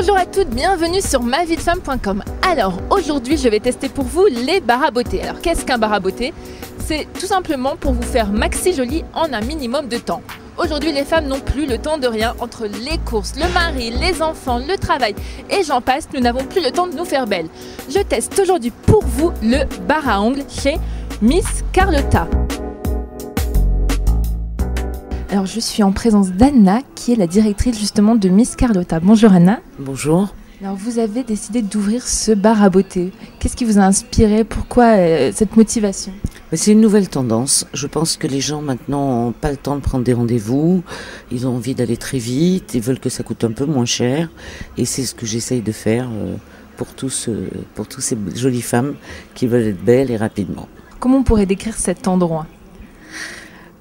Bonjour à toutes, bienvenue sur maviedefemme.com. Alors aujourd'hui je vais tester pour vous les barres à beauté. Alors qu'est-ce qu'un bar à beauté? C'est tout simplement pour vous faire maxi jolie en un minimum de temps. Aujourd'hui les femmes n'ont plus le temps de rien entre les courses, le mari, les enfants, le travail et j'en passe, nous n'avons plus le temps de nous faire belle. Je teste aujourd'hui pour vous le bar à ongles chez Miss Carlotta. Alors je suis en présence d'Anna qui est la directrice justement de Miss Carlotta. Bonjour Anna. Bonjour. Alors vous avez décidé d'ouvrir ce bar à beauté. Qu'est-ce qui vous a inspiré? Pourquoi cette motivation? C'est une nouvelle tendance. Je pense que les gens maintenant n'ont pas le temps de prendre des rendez-vous. Ils ont envie d'aller très vite. Ils veulent que ça coûte un peu moins cher. Et c'est ce que j'essaye de faire pour tous ces jolies femmes qui veulent être belles et rapidement. Comment on pourrait décrire cet endroit?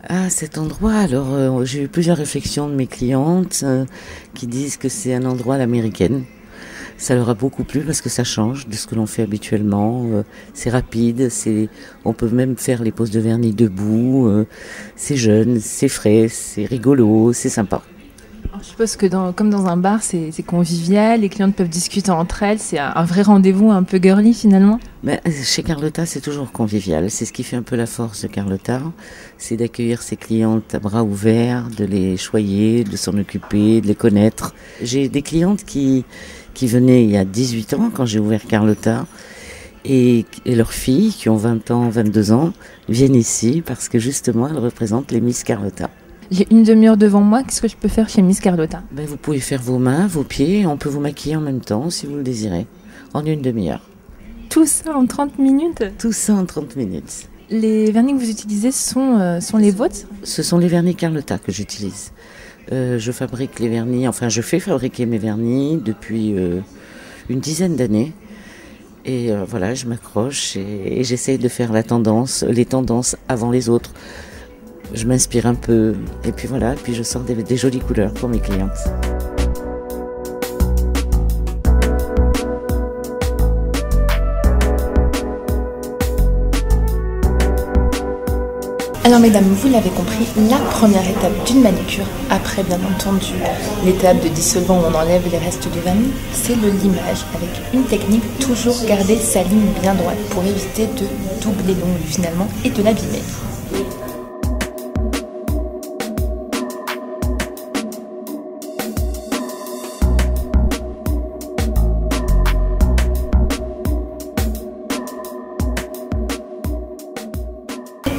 Ah, cet endroit, alors j'ai eu plusieurs réflexions de mes clientes qui disent que c'est un endroit à l'américaine. Ça leur a beaucoup plu parce que ça change de ce que l'on fait habituellement. C'est rapide, on peut même faire les poses de vernis debout. C'est jeune, c'est frais, c'est rigolo, c'est sympa. Alors, je suppose que comme dans un bar, c'est convivial, les clientes peuvent discuter entre elles, c'est un vrai rendez-vous un peu girly finalement. Mais chez Carlotta, c'est toujours convivial. C'est ce qui fait un peu la force de Carlotta, c'est d'accueillir ses clientes à bras ouverts, de les choyer, de s'en occuper, de les connaître. J'ai des clientes qui venaient il y a 18 ans quand j'ai ouvert Carlotta et leurs filles qui ont 20 ans, 22 ans viennent ici parce que justement elles représentent les Miss Carlotta. J'ai une demi-heure devant moi, qu'est-ce que je peux faire chez Miss Carlotta? Vous pouvez faire vos mains, vos pieds, on peut vous maquiller en même temps si vous le désirez, en une demi-heure. Tout ça en 30 minutes? Tout ça en 30 minutes. Les vernis que vous utilisez sont les vôtres? Ce sont les vernis Carlotta que j'utilise. Je fabrique les vernis, je fais fabriquer mes vernis depuis une dizaine d'années. Et voilà, je m'accroche et j'essaye de faire les tendances avant les autres. Je m'inspire un peu et puis voilà, puis je sors des jolies couleurs pour mes clientes. Alors mesdames, vous l'avez compris, la première étape d'une manucure, après bien entendu l'étape de dissolvant où on enlève les restes de vernis, c'est le limage avec une technique, toujours garder sa ligne bien droite pour éviter de doubler l'ongle finalement et de l'abîmer.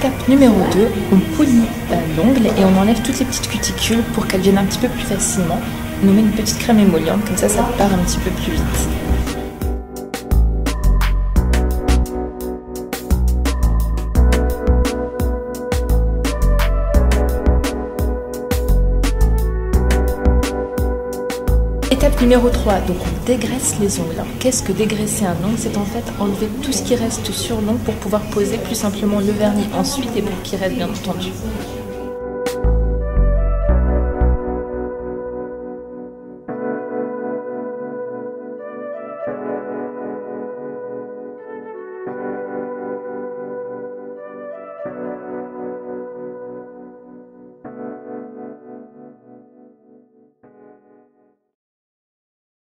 Étape numéro 2, on polit l'ongle et on enlève toutes les petites cuticules pour qu'elles viennent un petit peu plus facilement. On nous met une petite crème émolliente, comme ça part un petit peu plus vite. Étape numéro 3, donc on dégraisse les ongles. Alors qu'est-ce que dégraisser un ongle? C'est en fait enlever tout ce qui reste sur l'ongle pour pouvoir poser plus simplement le vernis ensuite et pour qu'il reste bien entendu.